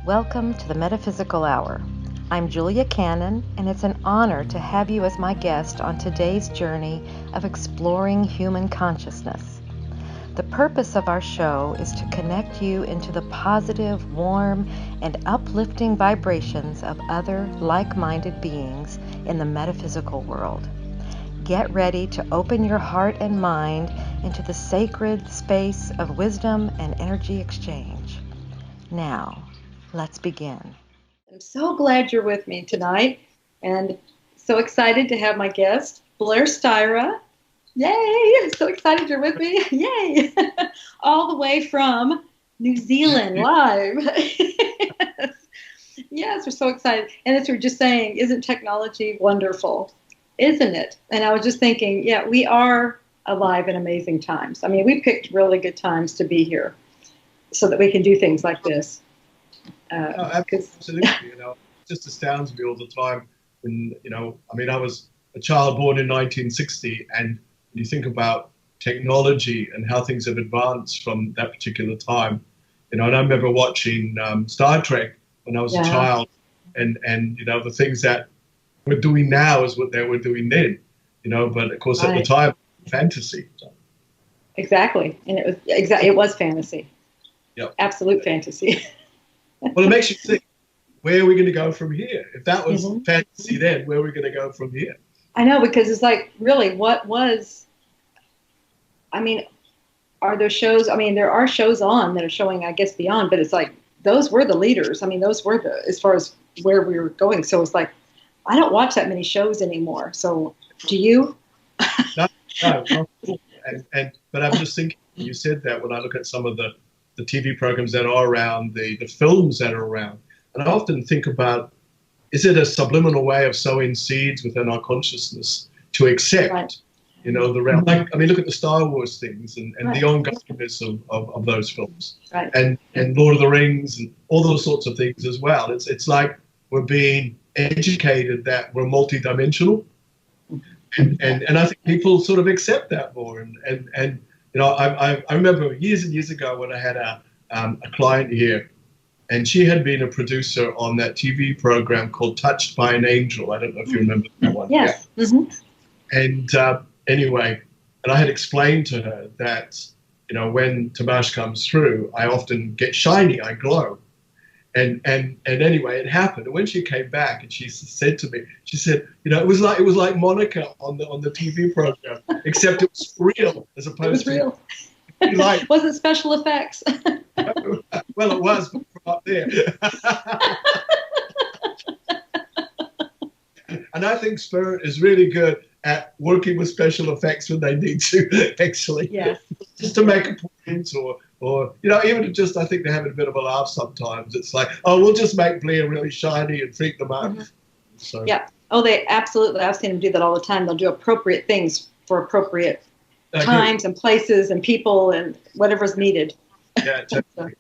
Welcome to the Metaphysical Hour. I'm Julia Cannon, and it's an honor to have you as my guest on today's journey of exploring human consciousness. The purpose of our show is to connect you into the positive, warm, and uplifting vibrations of other like-minded beings in the metaphysical world. Get ready to open your heart and mind into the sacred space of wisdom and energy exchange. Now, let's begin. I'm so glad you're with me tonight, and so excited to have my guest, Blair Styra. Yay! So excited you're with me. Yay! All the way from New Zealand, live. Yes, we're so excited. And as we were just saying, isn't technology wonderful? Isn't it? And I was just thinking, yeah, we are alive in amazing times. I mean, we picked really good times to be here so that we can do things like this. Absolutely, it just astounds me all the time when, I was a child born in 1960, and you think about technology and how things have advanced from that particular time, and I remember watching Star Trek when I was a child, and the things that we're doing now is what they were doing then, but of course at the time, fantasy. So. Exactly, and it was fantasy. Yep. Absolute fantasy. Well, it makes you think, where are we going to go from here? If that was fantasy then, where are we going to go from here? I know, because it's like, really, what was, are there shows, there are shows on that are showing, I guess, beyond, but it's like, those were the leaders. Those were as far as where we were going. So it's like, I don't watch that many shows anymore. So do you? No. But I'm just thinking, you said that when I look at some of the TV programs that are around, the films that are around. And I often think about, is it a subliminal way of sowing seeds within our consciousness to accept, the realm? Look at the Star Wars things and the ongoingness of those films. Right. And Lord of the Rings and all those sorts of things as well. It's like we're being educated that we're multidimensional. And I think people sort of accept that more. And I remember years and years ago when I had a client here, and she had been a producer on that TV program called Touched by an Angel. I don't know if you remember that one. Yes. Yeah. Mm-hmm. And anyway, and I had explained to her that, when Tamash comes through, I often get shiny, I glow. And anyway, it happened. And when she came back and she said to me, she said, it was like Monica on the TV program, except it was real as opposed to real. Like, wasn't special effects. Well, it was, but from up there. And I think Spirit is really good at working with special effects when they need to, actually. Yes. Just to make a point or even just, I think they're having a bit of a laugh sometimes. It's like, oh, we'll just make Blair really shiny and freak them out. Mm-hmm. So. Yeah. Oh, they absolutely. I've seen them do that all the time. They'll do appropriate things for appropriate times and places and people and whatever's needed. Yeah, totally.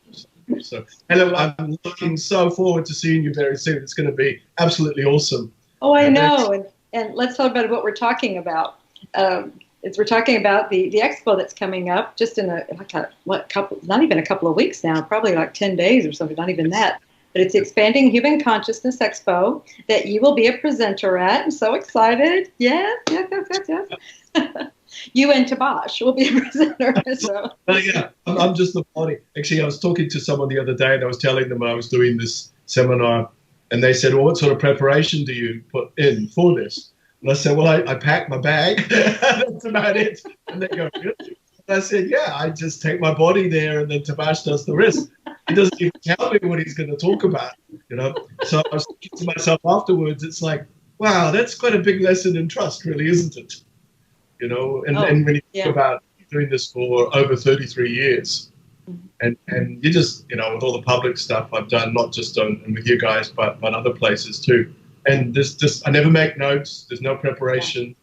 So, hello, I'm looking so forward to seeing you very soon. It's going to be absolutely awesome. Oh, I know. And let's talk about what we're talking about. We're talking about the Expo that's coming up just in not even a couple of weeks now, probably like 10 days or something, not even that. But it's the Expanding Human Consciousness Expo that you will be a presenter at. I'm so excited. Yes. You and Tabash will be a presenter. So. Yeah, I'm just the body. Actually, I was talking to someone the other day and I was telling them I was doing this seminar. And they said, well, what sort of preparation do you put in for this? And I said, well, I pack my bag. That's about it. And they go, really? And I said, yeah, I just take my body there and then Tabash does the rest. He doesn't even tell me what he's going to talk about, So I was thinking to myself afterwards, it's like, wow, that's quite a big lesson in trust, really, isn't it? And when you think about doing this for over 33 years, and you just, with all the public stuff I've done, not just with you guys, but other places too. And I never make notes. There's no preparation.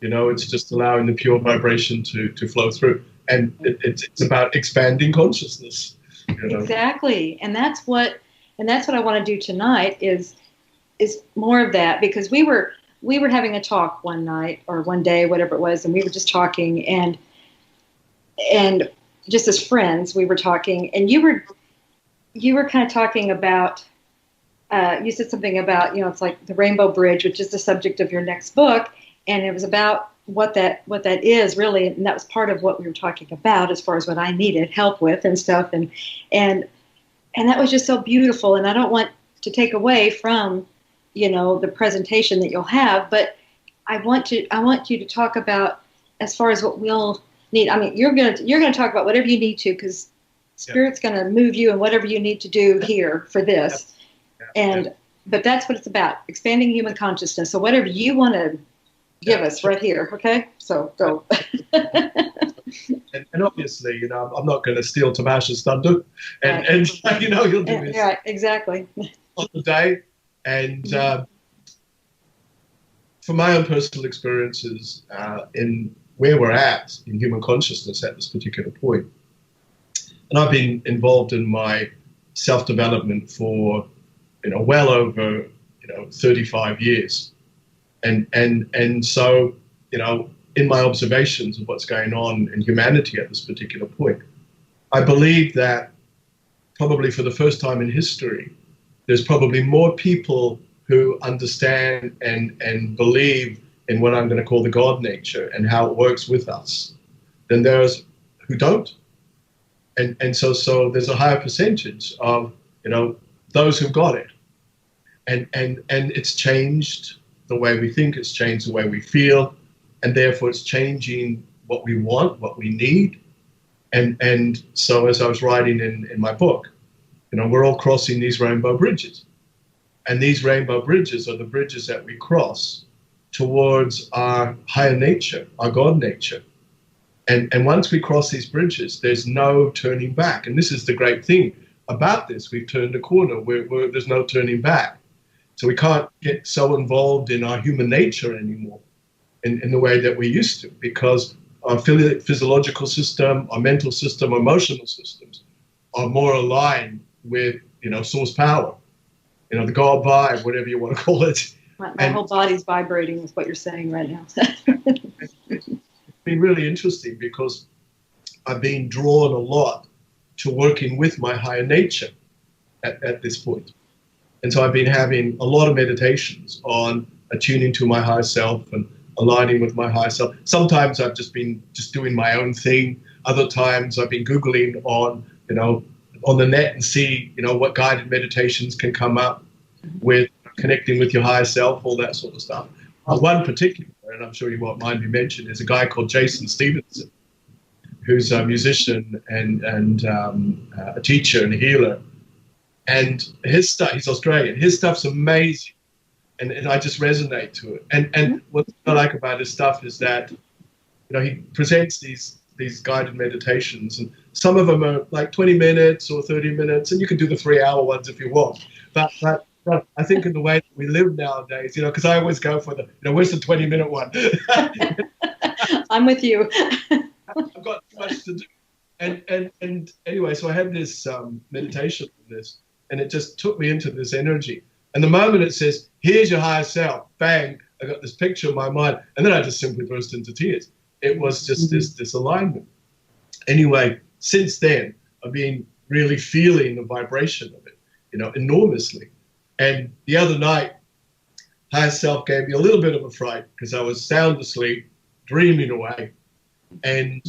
It's just allowing the pure vibration to flow through. And it's about expanding consciousness. Exactly. And that's what I want to do tonight is more of that, because we were having a talk one night or one day, whatever it was, and we were just talking and just as friends, we were talking, and you were you were kind of talking about, you said something about, it's like the Rainbow Bridge, which is the subject of your next book, and it was about what that is really, and that was part of what we were talking about as far as what I needed help with and stuff, and that was just so beautiful. And I don't want to take away from, the presentation that you'll have, but I want you to talk about as far as what we'll need. I mean, you're gonna talk about whatever you need to, because Spirit's going to move you in whatever you need to do here for this. But that's what it's about, expanding human consciousness. So whatever you want to give us right here, okay? So go. and obviously, I'm not going to steal Tamasha's thunder. And you'll do this. Right, exactly. On the day. And from my own personal experiences in where we're at in human consciousness at this particular point, and I've been involved in my self-development for, well over, 35 years. And so, in my observations of what's going on in humanity at this particular point, I believe that probably for the first time in history, there's probably more people who understand and believe in what I'm going to call the God nature and how it works with us than there's who don't. And so there's a higher percentage of, those who've got it. And it's changed the way we think, it's changed the way we feel, and therefore it's changing what we want, what we need. And so as I was writing in my book, we're all crossing these rainbow bridges. And these rainbow bridges are the bridges that we cross towards our higher nature, our God nature. And once we cross these bridges, there's no turning back. And this is the great thing about this. We've turned a corner where there's no turning back. So we can't get so involved in our human nature anymore in the way that we used to, because our physiological system, our mental system, our emotional systems are more aligned with, source power, the God vibe, whatever you want to call it. My whole body's vibrating with what you're saying right now. It's been really interesting because I've been drawn a lot to working with my higher nature at this point. And so I've been having a lot of meditations on attuning to my higher self and aligning with my higher self. Sometimes I've just been doing my own thing. Other times I've been Googling on the net and see, what guided meditations can come up with connecting with your higher self, all that sort of stuff. One particular, and I'm sure you won't mind me mentioning, is a guy called Jason Stevenson, who's a musician and a teacher and a healer. And his stuff, he's Australian, his stuff's amazing. And I just resonate to it. And what I like about his stuff is that, he presents these guided meditations, and some of them are like 20 minutes or 30 minutes, and you can do the 3-hour ones if you want. But I think in the way that we live nowadays, because I always go for where's the 20-minute one? I'm with you. I've got too much to do. And anyway, so I had this meditation on this, and it just took me into this energy. And the moment it says, here's your higher self, bang, I got this picture in my mind, and then I just simply burst into tears. It was just this alignment. Anyway, since then, I've been really feeling the vibration of it, enormously. And the other night, higher self gave me a little bit of a fright because I was sound asleep, dreaming away. And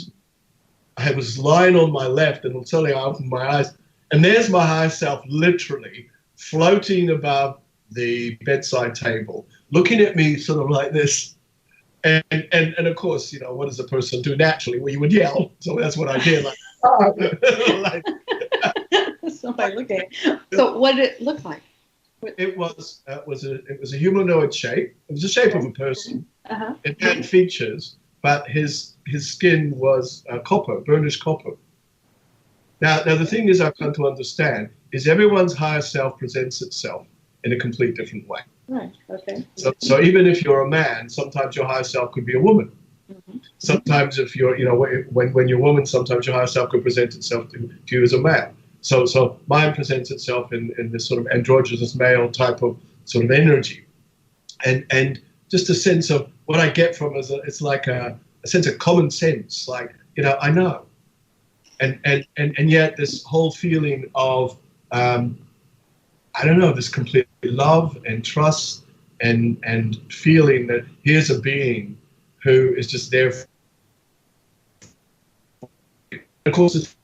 I was lying on my left, and suddenly I opened my eyes, and there's my higher self literally floating above the bedside table, looking at me sort of like this. And of course, what does a person do naturally? Well, you would yell. So that's what I did. Like, somebody looking. So what did it look like? It was a humanoid shape. It was the shape of a person. Uh-huh. It had features, but his skin was copper, burnished copper. Now the thing is, I've come to understand is everyone's higher self presents itself in a complete different way. Right. Okay. So even if you're a man, sometimes your higher self could be a woman. Mm-hmm. Sometimes if you're, when you're a woman, sometimes your higher self could present itself to you as a man. So mine presents itself in this sort of androgynous male type of sort of energy, and just a sense of what I get from it, it's like a sense of common sense, like I know, and yet this whole feeling of I don't know, this complete love and trust and feeling that here's a being who is just there. Of course,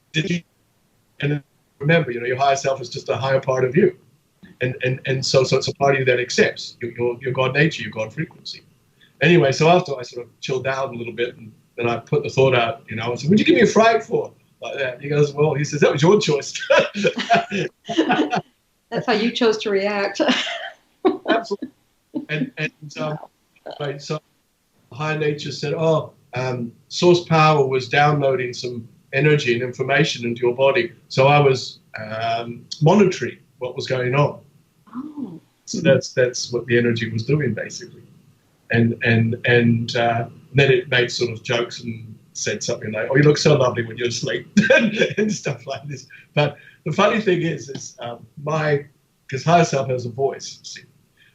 and remember, your higher self is just a higher part of you. And so it's a part of you that accepts your God nature, your God frequency. Anyway, so after I sort of chilled down a little bit, and then I put the thought out, I said, what'd you give me a fright for? Like that. He goes, well, he says, that was your choice. That's how you chose to react. Absolutely. Right, so higher nature said, source power was downloading some energy and information into your body. So I was monitoring what was going on. Oh. So that's what the energy was doing, basically. And then it made sort of jokes and said something like, oh, you look so lovely when you're asleep, and stuff like this. But the funny thing is because higher self has a voice, see?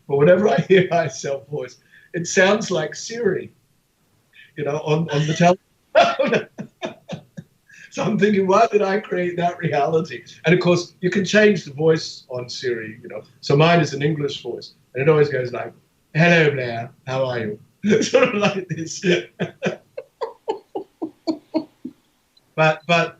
But whenever I hear higher self voice, it sounds like Siri, on the telephone. So I'm thinking, why did I create that reality? And of course, you can change the voice on Siri, So mine is an English voice, and it always goes like, hello, Blair, how are you? Sort of like this. But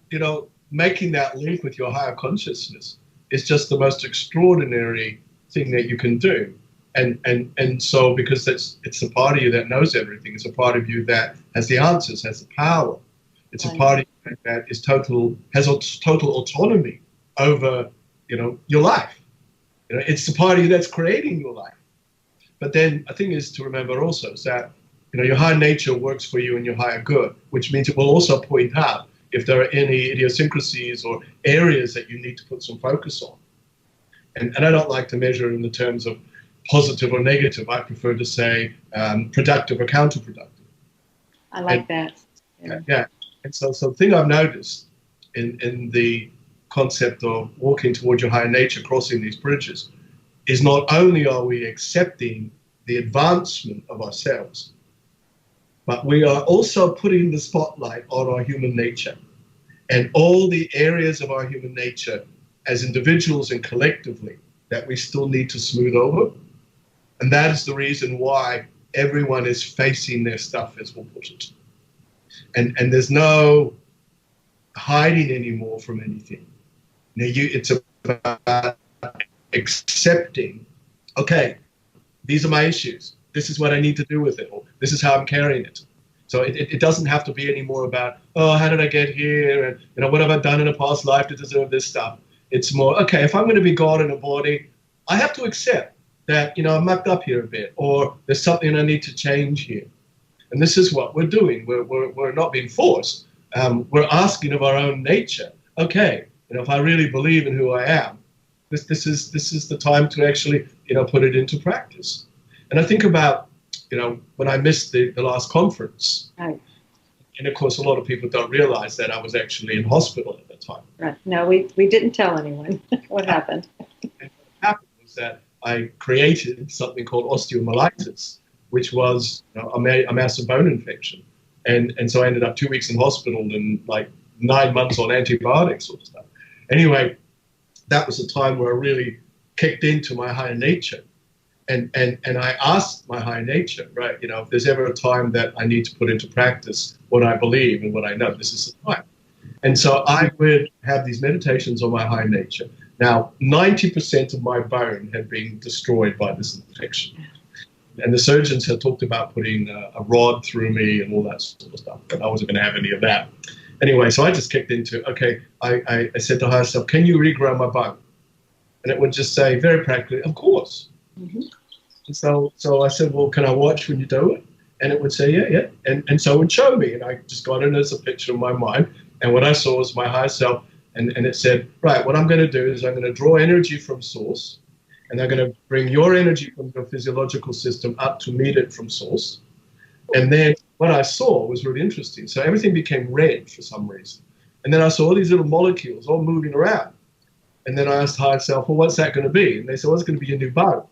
making that link with your higher consciousness is just the most extraordinary thing that you can do. And so because it's a part of you that knows everything, it's a part of you that has the answers, has the power. It's a part of you that has total autonomy over, your life. It's the part of you that's creating your life. But then the thing is to remember also is that, your higher nature works for you in your higher good, which means it will also point out if there are any idiosyncrasies or areas that you need to put some focus on. And I don't like to measure in the terms of positive or negative. I prefer to say productive or counterproductive. I like that. Yeah. And so the thing I've noticed in the concept of walking towards your higher nature, crossing these bridges, is not only are we accepting the advancement of ourselves, but we are also putting the spotlight on our human nature and all the areas of our human nature as individuals and collectively that we still need to smooth over. And that is the reason why everyone is facing their stuff, as we'll put it. And there's no hiding anymore from anything. It's about accepting, okay, these are my issues. This is what I need to do with it, or this is how I'm carrying it. So it doesn't have to be any more about, oh, how did I get here? And what have I done in a past life to deserve this stuff? It's more, okay, if I'm going to be God in a body, I have to accept that, I'm mucked up here a bit, or there's something I need to change here. And this is what we're doing. We're not being forced. We're asking of our own nature, okay, if I really believe in who I am, this is the time to actually, put it into practice. And I think about, when I missed the last conference, right. And of course, a lot of people don't realize that I was actually in hospital at that time. Right. No, we didn't tell anyone what happened. And what happened was that I created something called osteomyelitis, which was a massive bone infection. And so I ended up 2 weeks in hospital and like 9 months on antibiotics sort of stuff. Anyway, that was a time where I really kicked into my higher nature. And I asked my higher nature, right, if there's ever a time that I need to put into practice what I believe and what I know, this is the time. And so I would have these meditations on my higher nature. Now, 90% of my bone had been destroyed by this infection. And the surgeons had talked about putting a rod through me and all that sort of stuff, but I wasn't going to have any of that. Anyway, so I just kicked into, okay, I said to higher self, can you regrow my bone? And it would just say very practically, of course. Mm-hmm. And so I said, well, can I watch when you do it? And it would say, yeah. And so it would show me. And I just got it as a picture in my mind. And what I saw was my higher self. And it said, right, what I'm going to do is I'm going to draw energy from source. And I'm going to bring your energy from your physiological system up to meet it from source. And then what I saw was really interesting. So everything became red for some reason. And then I saw all these little molecules all moving around. And then I asked higher self, well, what's that going to be? And they said, well, it's going to be a new bone.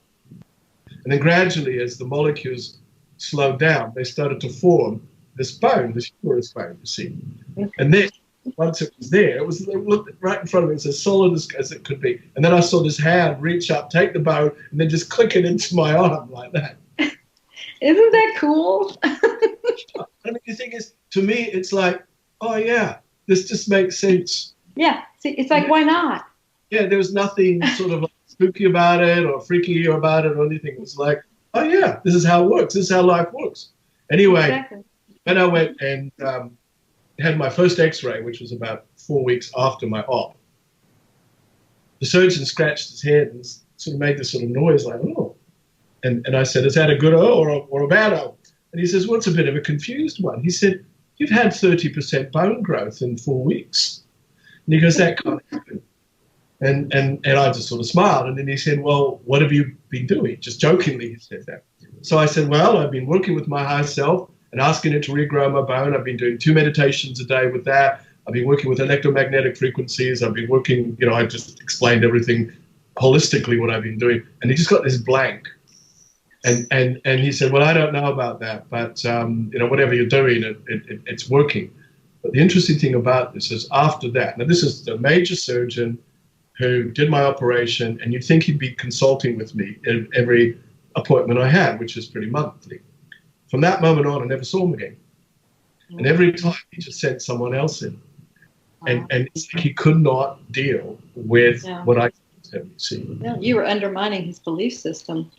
And then gradually, as the molecules slowed down, they started to form this bone, this humerus bone, you see. And then once it was there, it looked right in front of me. It's as solid as it could be. And then I saw this hand reach up, take the bone, and then just click it into my arm like that. Isn't that cool? I mean, the thing is, to me, it's like, oh yeah, this just makes sense. Yeah, see, it's like, why not? Yeah, there was nothing sort of like spooky about it or freaky about it or anything. It was like, oh yeah, this is how it works. This is how life works. Anyway, Exactly. then I went and had my first X-ray, which was about 4 weeks after my op. The surgeon scratched his head and sort of made this sort of noise like, oh. And I said, is that a good O or a bad O? And he says, well, it's a bit of a confused one. He said, you've had 30% bone growth in 4 weeks. And he goes, that can't happen. And I just sort of smiled. And then he said, well, what have you been doing? Just jokingly, he said that. So I said, well, I've been working with my higher self and asking it to regrow my bone. I've been doing 2 meditations a day with that. I've been working with electromagnetic frequencies. I've been working, I just explained everything holistically what I've been doing. And he just got this blank. And he said, well, I don't know about that, but, whatever you're doing, it's working. But the interesting thing about this is after that, now this is the major surgeon who did my operation, and you'd think he'd be consulting with me in every appointment I had, which is pretty monthly. From that moment on, I never saw him again. And every time he just sent someone else in. And it's like he could not deal with what I told him, you see. No, you were undermining his belief system.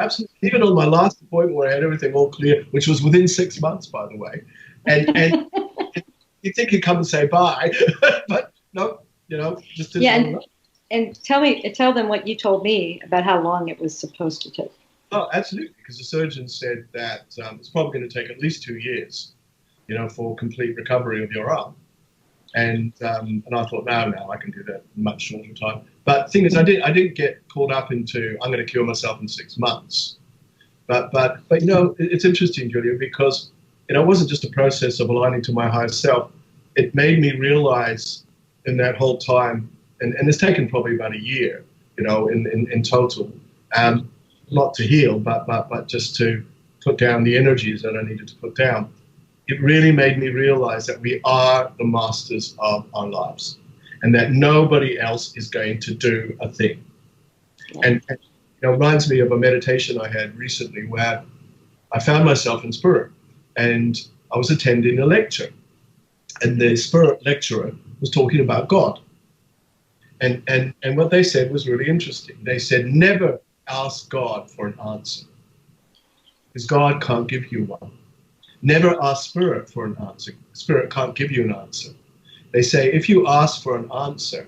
Absolutely. Even on my last appointment where I had everything all clear, which was within 6 months, by the way. And you'd think he'd come and say bye, but no, just didn't. And tell them what you told me about how long it was supposed to take. Oh, absolutely, because the surgeon said that it's probably going to take at least 2 years, for complete recovery of your arm. And I thought, no, I can do that in much shorter time. But the thing is, I didn't get caught up into I'm going to cure myself in 6 months. But it's interesting, Julia, because it wasn't just a process of aligning to my higher self. It made me realize in that whole time, and it's taken probably about a year, in total, not to heal, but just to put down the energies that I needed to put down. It really made me realize that we are the masters of our lives and that nobody else is going to do a thing. Yeah. And it reminds me of a meditation I had recently where I found myself in spirit and I was attending a lecture and the spirit lecturer was talking about God. And what they said was really interesting. They said, never ask God for an answer because God can't give you one. Never ask Spirit for an answer. Spirit can't give you an answer. They say if you ask for an answer,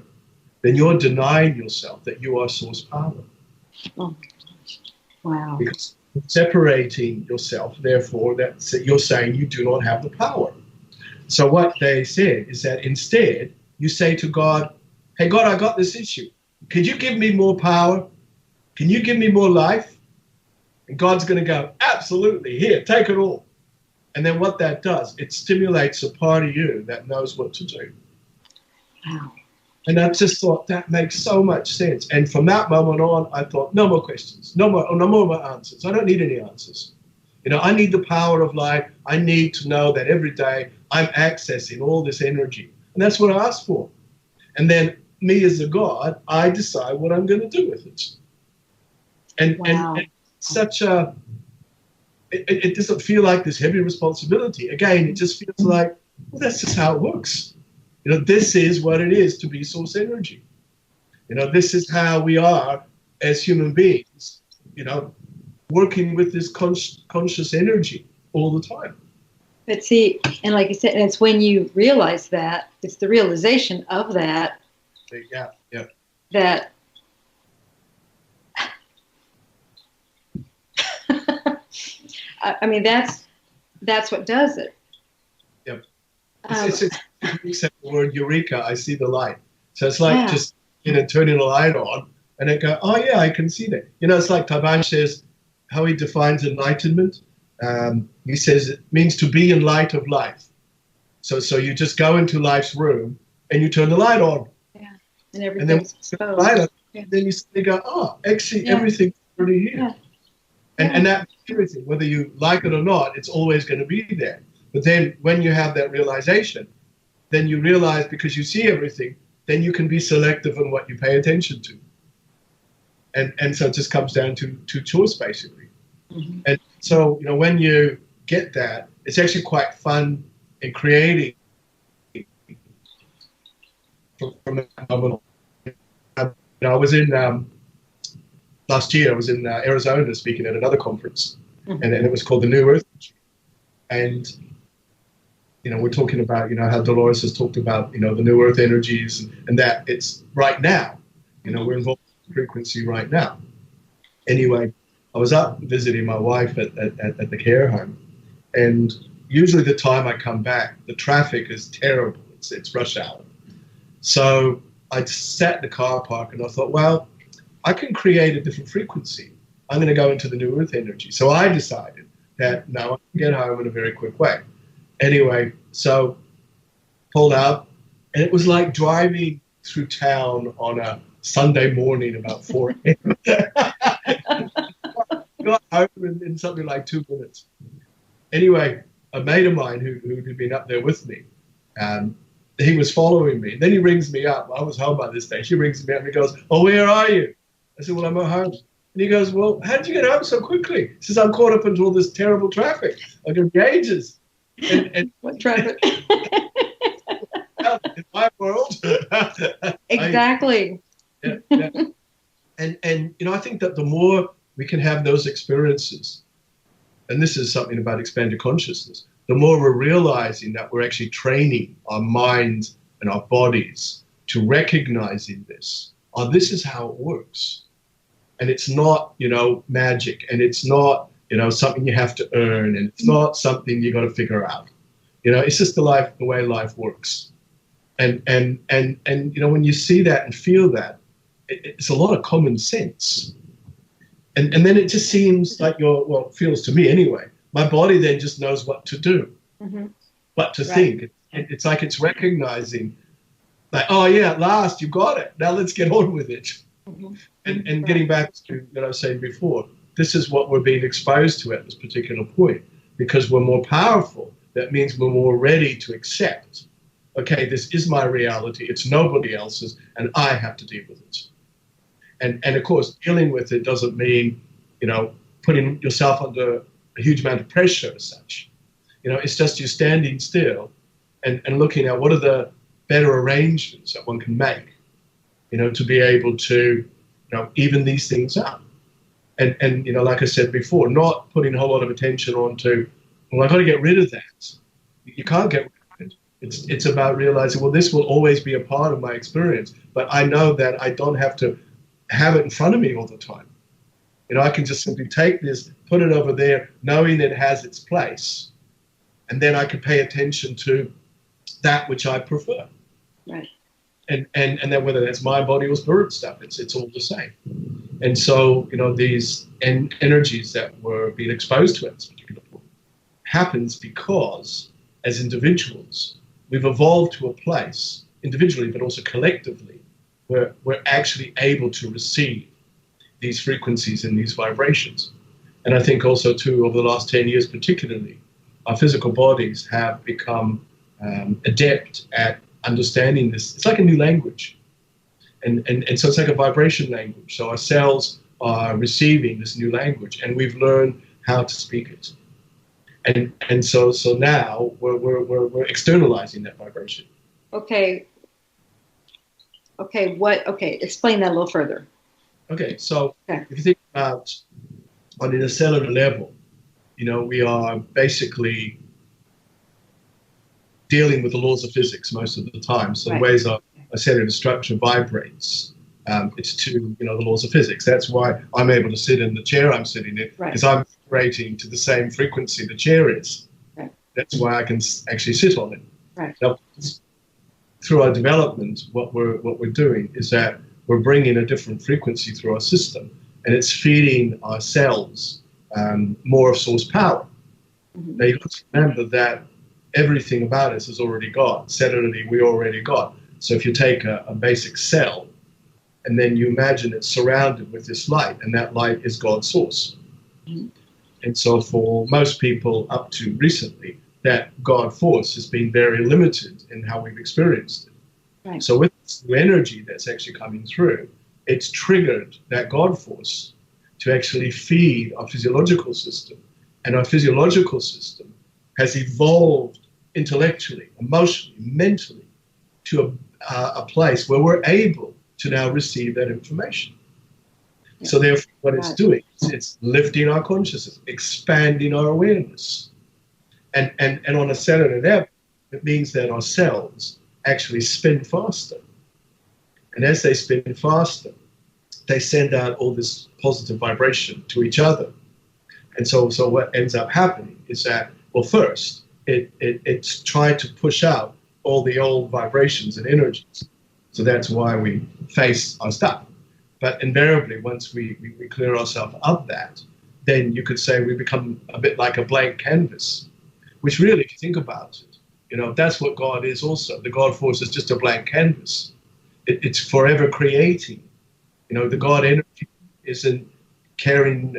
then you're denying yourself that you are source power. Oh, wow. Because separating yourself, therefore, you're saying you do not have the power. So what they said is that instead, you say to God, hey, God, I got this issue. Could you give me more power? Can you give me more life? And God's going to go, absolutely, here, take it all. And then what that does, it stimulates a part of you that knows what to do. Wow. And I just thought that makes so much sense. And from that moment on, I thought, no more questions, no more answers. I don't need any answers. I need the power of life. I need to know that every day I'm accessing all this energy. And that's what I asked for. And then me as a God, I decide what I'm going to do with it. And such a... It doesn't feel like this heavy responsibility. Again, it just feels like, well, that's just how it works. This is what it is to be source energy. This is how we are as human beings, working with this conscious energy all the time. But see, and like you said, and it's when you realize that, it's the realization of that. Yeah. That I mean, that's what does it. Yep. It's the word eureka, I see the light. So it's like just turning a light on and it go, oh yeah, I can see that. It's like Taban says how he defines enlightenment. He says it means to be in light of life. So you just go into life's room and you turn the light on. Yeah. And everything's exposed. Then you suddenly go, oh, actually everything's already here. Yeah. And that everything, whether you like it or not, it's always going to be there. But then when you have that realization, then you realize because you see everything, then you can be selective on what you pay attention to. And so it just comes down to choice, basically. Mm-hmm. And so, when you get that, it's actually quite fun in creating from that moment. I was in, last year, I was in Arizona speaking at another conference, mm-hmm. and it was called the New Earth. And, we're talking about, how Dolores has talked about, the New Earth energies and that it's right now, we're involved in frequency right now. Anyway, I was up visiting my wife at the care home, and usually the time I come back, the traffic is terrible. It's rush hour. So I sat in the car park and I thought, well, I can create a different frequency. I'm going to go into the New Earth energy. So I decided that now I can get home in a very quick way. Anyway, so pulled out, and it was like driving through town on a Sunday morning about 4 a.m. Got home in something like 2 minutes. Anyway, a mate of mine who had been up there with me, he was following me. Then he rings me up. I was home by this stage. He rings me up and he goes, "Oh, where are you?" I said, "Well, I'm at home." And he goes, "Well, how did you get home so quickly?" He says, "I'm caught up into all this terrible traffic. I go ages." And what traffic? In my world. Exactly. Yeah. And I think that the more we can have those experiences, and this is something about expanded consciousness, the more we're realizing that we're actually training our minds and our bodies to recognizing this. Oh, this is how it works. And it's not, magic, and it's not, something you have to earn, and it's not something you got to figure out. It's just the way life works. And when you see that and feel that, it's a lot of common sense. And then it just seems like it feels to me anyway, my body then just knows what to do, mm-hmm. what to think. It's like it's recognizing, like, oh yeah, at last you got it. Now let's get on with it. Mm-hmm. And getting back to what I was saying before, this is what we're being exposed to at this particular point. Because we're more powerful, that means we're more ready to accept, okay, this is my reality, it's nobody else's, and I have to deal with it. And of course, dealing with it doesn't mean, putting yourself under a huge amount of pressure as such. It's just you standing still and looking at what are the better arrangements that one can make, to be able to, even these things out. And like I said before, not putting a whole lot of attention onto, well, I've got to get rid of that. You can't get rid of it. It's about realizing, well, this will always be a part of my experience, but I know that I don't have to have it in front of me all the time. I can just simply take this, put it over there, knowing it has its place, and then I can pay attention to that which I prefer. Right. And then whether that's mind, body, or spirit stuff, it's all the same. And so, these energies that we're being exposed to at this particular point happens because, as individuals, we've evolved to a place, individually but also collectively, where we're actually able to receive these frequencies and these vibrations. And I think also, too, over the last 10 years particularly, our physical bodies have become adept at understanding this. It's like a new language. And so it's like a vibration language. So our cells are receiving this new language, and we've learned how to speak it. And so now we're externalizing that vibration. Okay. Explain that a little further. Okay, so if you think about on a cellular level, we are basically dealing with the laws of physics most of the time. So the ways our cellular structure vibrates, it's to the laws of physics. That's why I'm able to sit in the chair I'm sitting in, because I'm vibrating to the same frequency the chair is. Right. That's why I can actually sit on it. Right. Now, through our development, what we're doing is that we're bringing a different frequency through our system, and it's feeding our cells more of source power. Mm-hmm. Now, you have to remember that everything about us is already God. Cellularly, we already got. So if you take a basic cell, and then you imagine it's surrounded with this light, and that light is God's source. Mm-hmm. And so for most people up to recently, that God force has been very limited in how we've experienced it. Right. So with this new energy that's actually coming through, it's triggered that God force to actually feed our physiological system. And our physiological system has evolved intellectually, emotionally, mentally to a place where we're able to now receive that information. Yeah. So therefore, what it's doing is it's lifting our consciousness, expanding our awareness. And on a cellular level, it means that our cells actually spin faster. And as they spin faster, they send out all this positive vibration to each other. And so what ends up happening is that, well, first, it's tried to push out all the old vibrations and energies. So that's why we face our stuff. But invariably, once we clear ourselves of that, then you could say we become a bit like a blank canvas, which really, if you think about it, you know, that's what God is also. The God force is just a blank canvas. It's forever creating. You know, the God energy isn't carrying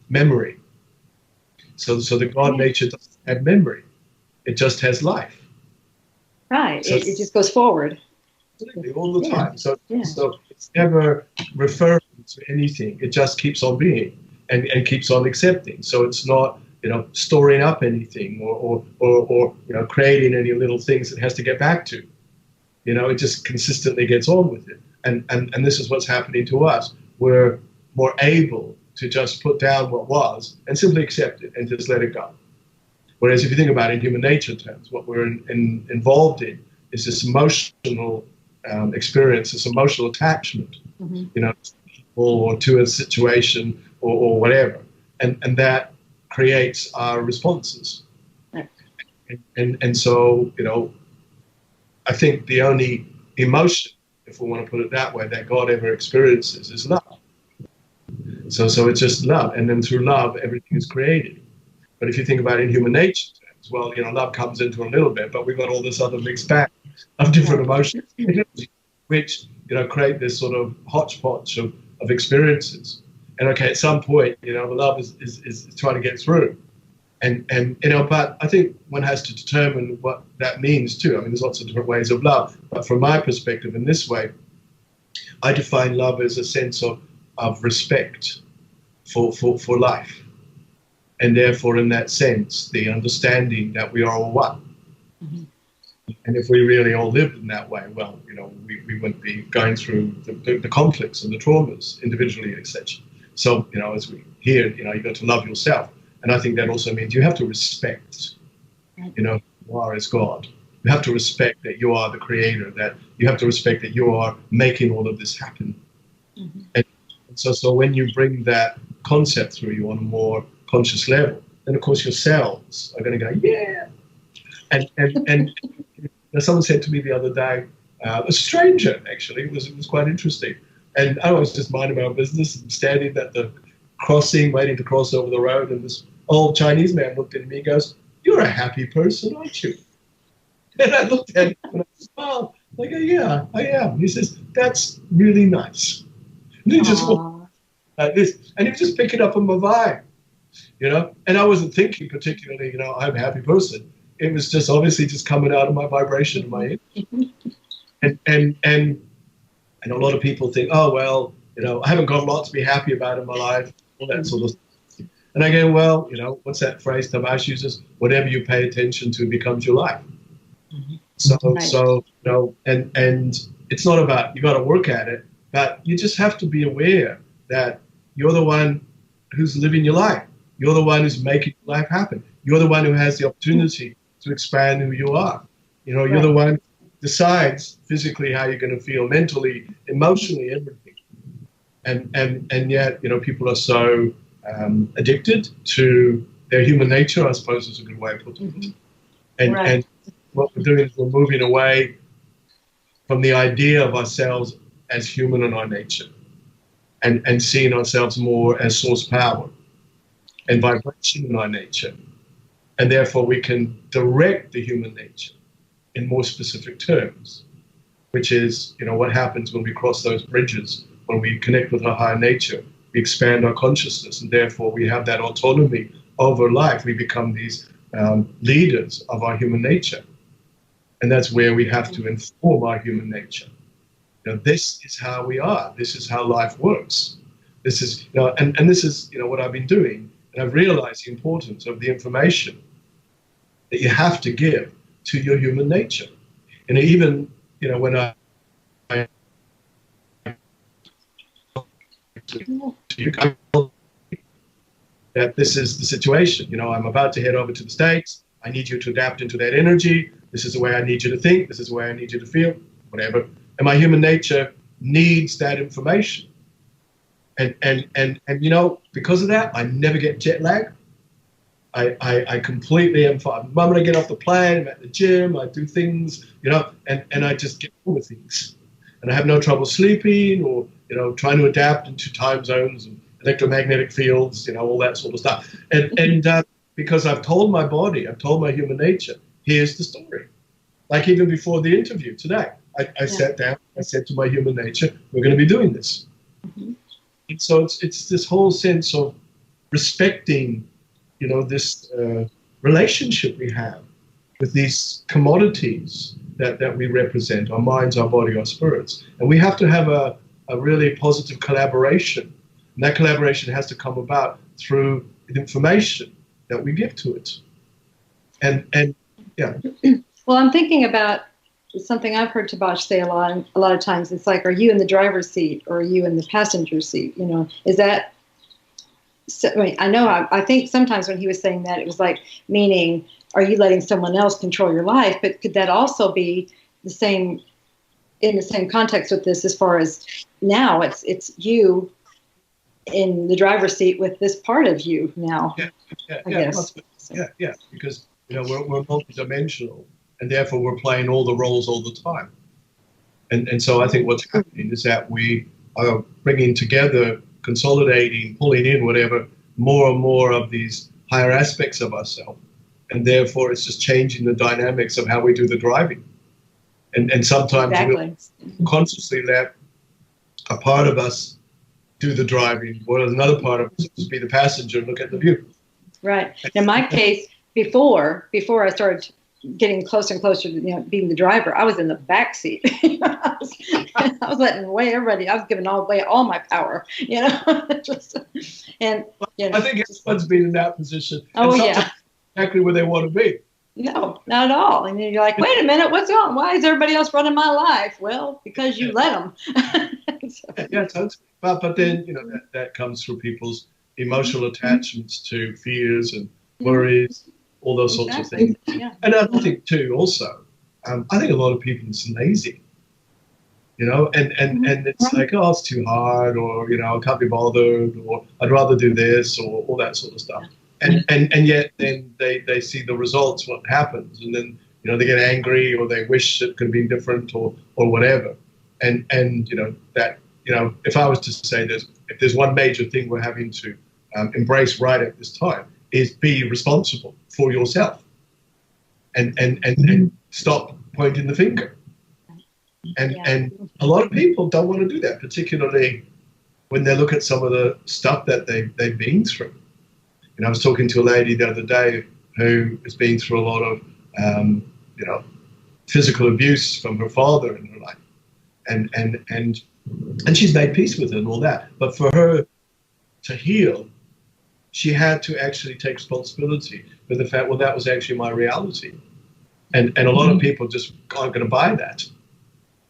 memory. So the God nature doesn't have memory. It just has life. Right. So it just goes forward. All the time. So it's never referring to anything. It just keeps on being and keeps on accepting. So it's not, you know, storing up anything or you know, creating any little things it has to get back to. You know, it just consistently gets on with it. And this is what's happening to us. We're more able to just put down what was and simply accept it and just let it go. Whereas if you think about it in human nature terms, what we're involved in is this emotional experience, this emotional attachment, you know, to people or to a situation or whatever. And that creates our responses. Right. And so, you know, I think the only emotion, if we want to put it that way, that God ever experiences is love. So it's just love. And then through love, everything is created. But if you think about it in human nature terms, well, you know, love comes into a little bit, but we've got all this other mixed bag of different emotions, which, you know, create this sort of hodgepodge of experiences. And okay, at some point, you know, the love is trying to get through. And you know, but I think one has to determine what that means too. I mean, there's lots of different ways of love. But from my perspective in this way, I define love as a sense of respect for life. And therefore, in that sense, the understanding that we are all one. Mm-hmm. And if we really all lived in that way, well, you know, we wouldn't be going through the conflicts and the traumas individually, etc. So, you know, as we hear, you know, you've got to love yourself. And I think that also means you have to respect, you know, who you are as God. You have to respect that you are the creator, that you have to respect that you are making all of this happen. Mm-hmm. And so when you bring that concept through you on a more conscious level, then of course your cells are going to go, yeah. And someone said to me the other day, a stranger actually, it was quite interesting. And I was just minding my own business and standing at the crossing, waiting to cross over the road, and this old Chinese man looked at me and goes, "You're a happy person, aren't you?" And I looked at him and I smiled. I go, "Yeah, I am." He says, "That's really nice." And he just walked like this, and he was just picking up on my vibe, you know. And I wasn't thinking particularly, you know, I'm a happy person. It was just obviously just coming out of my vibration in my head. And a lot of people think, oh, well, you know, I haven't got a lot to be happy about in my life, all that sort of stuff. And I go, well, you know, what's that phrase Tabash uses? Whatever you pay attention to becomes your life. Mm-hmm. So, you know, and it's not about, you got to work at it, but you just have to be aware that you're the one who's living your life. You're the one who's making life happen. You're the one who has the opportunity to expand who you are. You know, you're the one who decides physically how you're going to feel, mentally, emotionally, everything. And yet, you know, people are so addicted to their human nature, I suppose is a good way of putting it. And what we're doing is we're moving away from the idea of ourselves as human in our nature and seeing ourselves more as source power and vibration in our nature. And therefore we can direct the human nature in more specific terms, which is, you know, what happens when we cross those bridges, when we connect with our higher nature, we expand our consciousness, and therefore we have that autonomy over life. We become these leaders of our human nature. And that's where we have to inform our human nature. This is how we are. This is how life works. This is, and this is, what I've been doing. And I've realized the importance of the information that you have to give to your human nature. And even, when I that this is the situation. I'm about to head over to the States. I need you to adapt into that energy. This is the way I need you to think. This is the way I need you to feel, whatever. And my human nature needs that information. And because of that, I never get jet lag. I completely am fine. The moment I get off the plane, I'm at the gym, I do things, and I just get on with things. And I have no trouble sleeping or, trying to adapt into time zones and electromagnetic fields, all that sort of stuff. And because I've told my body, I've told my human nature, here's the story. Like even before the interview today, I sat down, I said to my human nature, we're going to be doing this. Mm-hmm. And so it's this whole sense of respecting, this relationship we have with these commodities that we represent, our minds, our body, our spirits. And we have to have a really positive collaboration. And that collaboration has to come about through the information that we give to it. And yeah. Well, I'm thinking about something I've heard Tabash say a lot of times. It's like, are you in the driver's seat or are you in the passenger seat? Is that, I think sometimes when he was saying that, it was like, meaning, are you letting someone else control your life? But could that also be the same, in the same context with this, as far as now it's you in the driver's seat with this part of you now? I guess. Yeah, because we're multidimensional, and therefore we're playing all the roles all the time. And so I think what's happening is that we are bringing together, consolidating, pulling in whatever, more and more of these higher aspects of ourselves. And therefore it's just changing the dynamics of how we do the driving. And sometimes we'll consciously let a part of us do the driving, while another part of us just be the passenger and look at the view. Right. In my case, before I started getting closer and closer to being the driver, I was in the back seat. I was letting away everybody. I was giving away all my power. I think everyone's been in that position. Oh yeah, exactly where they want to be. No, not at all. And then you're like, wait a minute, what's going on? Why is everybody else running my life? Well, because you let them. Yeah, totally. But then that comes through people's emotional attachments to fears and worries. All those sorts of things. Yeah. And I think too, also, I think a lot of people are lazy, and it's like, oh, it's too hard, or, I can't be bothered, or I'd rather do this, or all that sort of stuff. And yet then they see the results, what happens, and then, they get angry, or they wish it could have been different, or whatever. And that, if I was to say if there's one major thing we're having to embrace right at this time, is be responsible for yourself and stop pointing the finger. And a lot of people don't want to do that, particularly when they look at some of the stuff that they've been through. I was talking to a lady the other day who has been through a lot of physical abuse from her father in her life, and she's made peace with it and all that. But for her to heal, she had to actually take responsibility for the fact, well, that was actually my reality. And a lot of people just aren't going to buy that.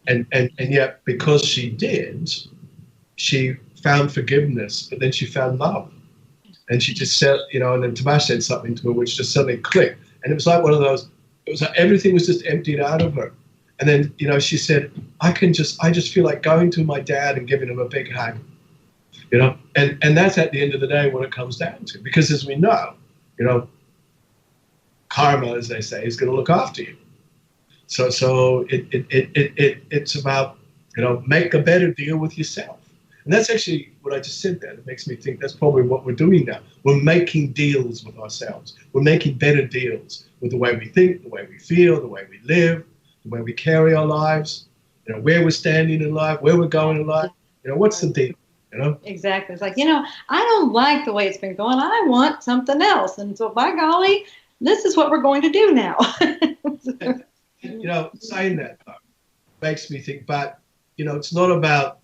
And yet, because she did, she found forgiveness, but then she found love. And she just said, and then Tabash said something to her, which just suddenly clicked. And it was like one of those, it was like everything was just emptied out of her. And then, she said, I just feel like going to my dad and giving him a big hug. And that's at the end of the day what it comes down to. Because as we know, karma, as they say, is going to look after you. So it's about, make a better deal with yourself. And that's actually what I just said there. It makes me think that's probably what we're doing now. We're making deals with ourselves. We're making better deals with the way we think, the way we feel, the way we live, the way we carry our lives, where we're standing in life, where we're going in life. What's the deal? Exactly. It's like, I don't like the way it's been going. I want something else. And so, by golly, this is what we're going to do now. You know, saying that though, makes me think, but, you know, it's not about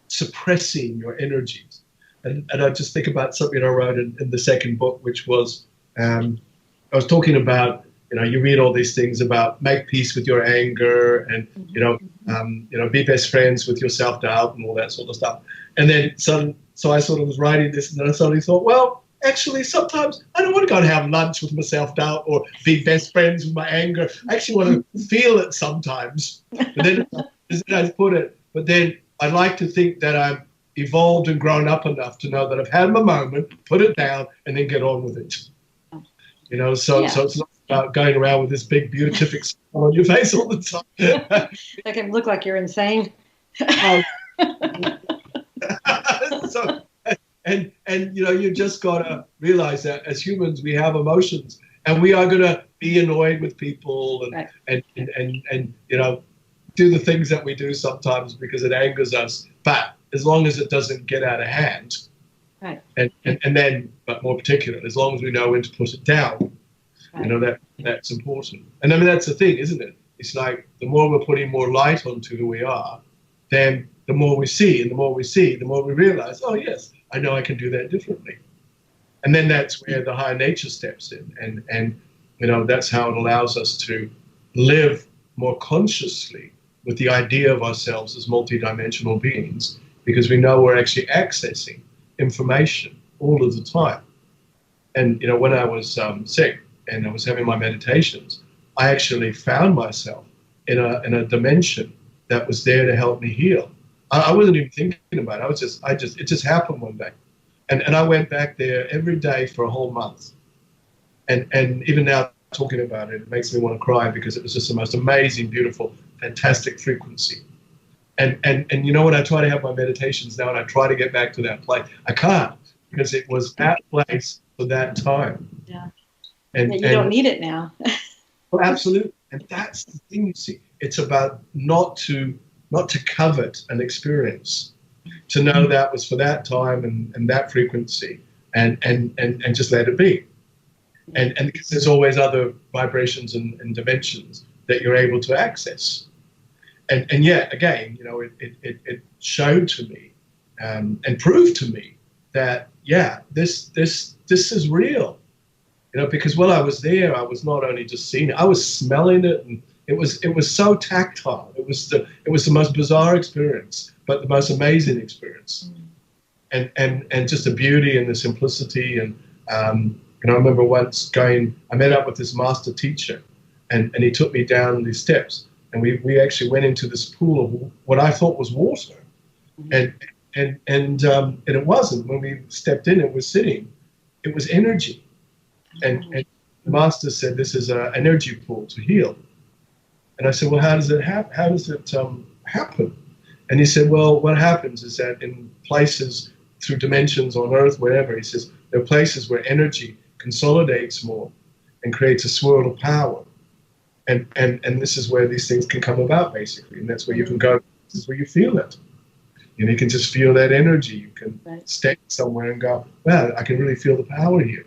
suppressing your energies. And I just think about something I wrote in the second book, which was, I was talking about, you know, you read all these things about make peace with your anger and, you know, be best friends with your self-doubt and all that sort of stuff. And then so I sort of was writing this, and then I suddenly thought, well, actually, sometimes I don't want to go and have lunch with my self-doubt or be best friends with my anger. I actually want to feel it sometimes. But then, as I put it, but then I like to think that I'm evolved and grown up enough to know that I've had my moment, put it down, and then get on with it. You know, so it's not about going around with this big beatific smile on your face all the time. That can look like you're insane. So, and you know, you just gotta realize that as humans we have emotions, and we are gonna be annoyed with people, and you know, do the things that we do sometimes because it angers us. But as long as it doesn't get out of hand, right. and then, but more particularly, as long as we know when to put it down, right. You know, that's important. And I mean, that's the thing, isn't it? It's like the more we're putting more light onto who we are, then the more we see, and the more we see, the more we realize, oh yes, I know I can do that differently. And then that's where the higher nature steps in, and you know, that's how it allows us to live more consciously with the idea of ourselves as multidimensional beings, because we know we're actually accessing information all of the time. And you know, when I was sick and I was having my meditations, I actually found myself in a dimension that was there to help me heal. I wasn't even thinking about it. It just happened one day. And I went back there every day for a whole month. And even now talking about it, it makes me want to cry, because it was just the most amazing, beautiful, fantastic frequency. And you know, when I try to have my meditations now and I try to get back to that place, I can't, because it was that place for that time. Yeah. And you don't need it now. Well, absolutely. And that's the thing, you see. It's about not to covet an experience, to know that was for that time and that frequency, and just let it be. And because there's always other vibrations and dimensions that you're able to access. And yet again, you know, it showed to me and proved to me that this is real. You know, because while I was there, I was not only just seeing it, I was smelling it, and it was so tactile. It was the most bizarre experience, but the most amazing experience. And just the beauty and the simplicity. And I remember once I met up with this master teacher, and he took me down these steps, and we actually went into this pool of what I thought was water, and it wasn't. When we stepped in, it was energy. And the master said, this is an energy pool to heal. And I said, well, how does it happen? And he said, well, what happens is that in places, through dimensions on Earth, wherever, he says, there are places where energy consolidates more and creates a swirl of power. And this is where these things can come about, basically. And that's where you can go, this is where you feel it. And you can just feel that energy. You can stay somewhere and go, wow, I can really feel the power here.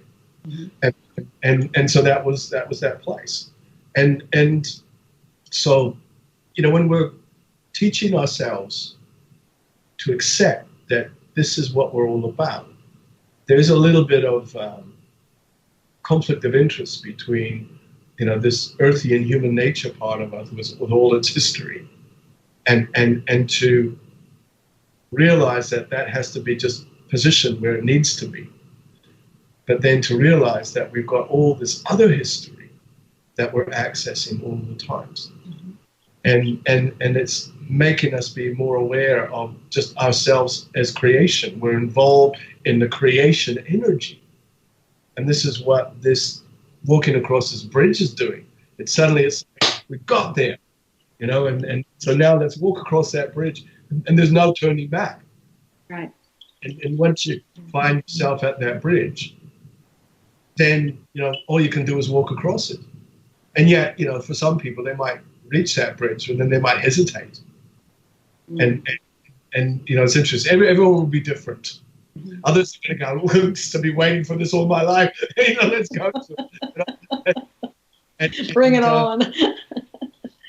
And so that was that place. And so, you know, when we're teaching ourselves to accept that this is what we're all about, there's a little bit of conflict of interest between, you know, this earthy and human nature part of us with all its history, and to realize that has to be just positioned where it needs to be. But then to realize that we've got all this other history that we're accessing all the times. And it's making us be more aware of just ourselves as creation. We're involved in the creation energy. And this is what this walking across this bridge is doing. It's like, we got there, you know, and so now let's walk across that bridge, and there's no turning back. Right. And once you find yourself at that bridge, then, you know, all you can do is walk across it. And yet, you know, for some people, they might reach that bridge, and then they might hesitate. And you know, it's interesting. Everyone will be different. Others are going to go, well, I've been waiting for this all my life. You know, let's go to it. You know? Bring it on.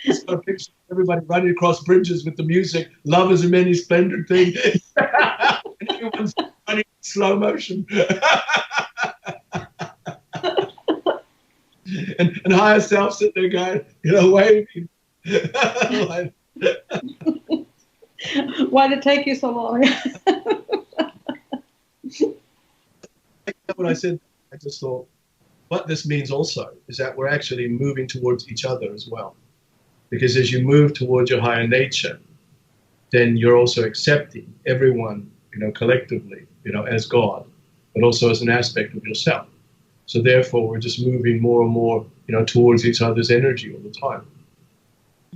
Just got a picture of everybody running across bridges with the music, love is a many splendid thing. And everyone's running in slow motion. and higher self sitting there going, waving. Why did it take you so long? When I said, I just thought, what this means also is that we're actually moving towards each other as well. Because as you move towards your higher nature, then you're also accepting everyone, collectively, as God, but also as an aspect of yourself. So therefore, we're just moving more and more, towards each other's energy all the time.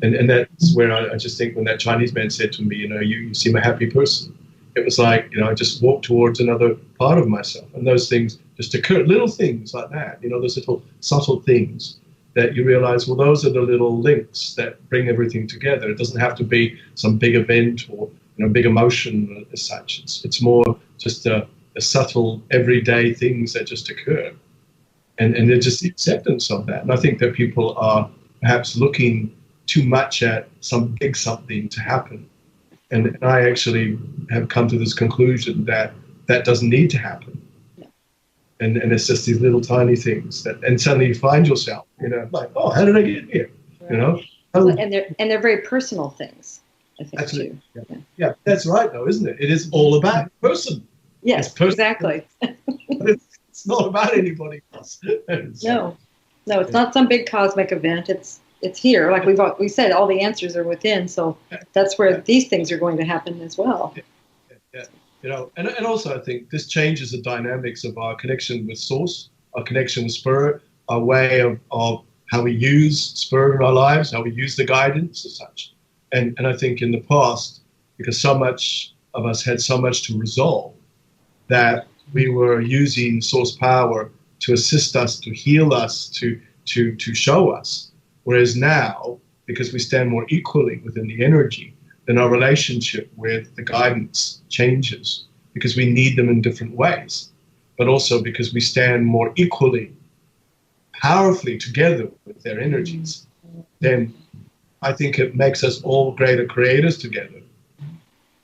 And that's where I just think when that Chinese man said to me, you seem a happy person, it was like, I just walked towards another part of myself. And those things just occur, little things like that, those little subtle things that you realize, well, those are the little links that bring everything together. It doesn't have to be some big event or big emotion as such. It's more just a subtle, everyday things that just occur. And they're just the acceptance of that. And I think that people are perhaps looking too much at some big something to happen. And I actually have come to this conclusion that that doesn't need to happen. And it's just these little tiny things and suddenly you find yourself, like, oh, how did I get here? Right. And they're very personal things, I think, absolutely. Too. Yeah, that's right, though, isn't it? It is all about person. Yes, exactly. But it's not about anybody else. No, it's not some big cosmic event. It's here. Like we said, all the answers are within. So that's where these things are going to happen as well. Yeah. And also I think this changes the dynamics of our connection with Source, our connection with Spirit, our way of how we use Spirit in our lives, how we use the guidance and such. And I think in the past, because so much of us had so much to resolve, that we were using Source power to assist us, to heal us, to show us. Whereas now, because we stand more equally within the energy, then our relationship with the guidance changes because we need them in different ways, but also because we stand more equally, powerfully together with their energies. Then I think it makes us all greater creators together.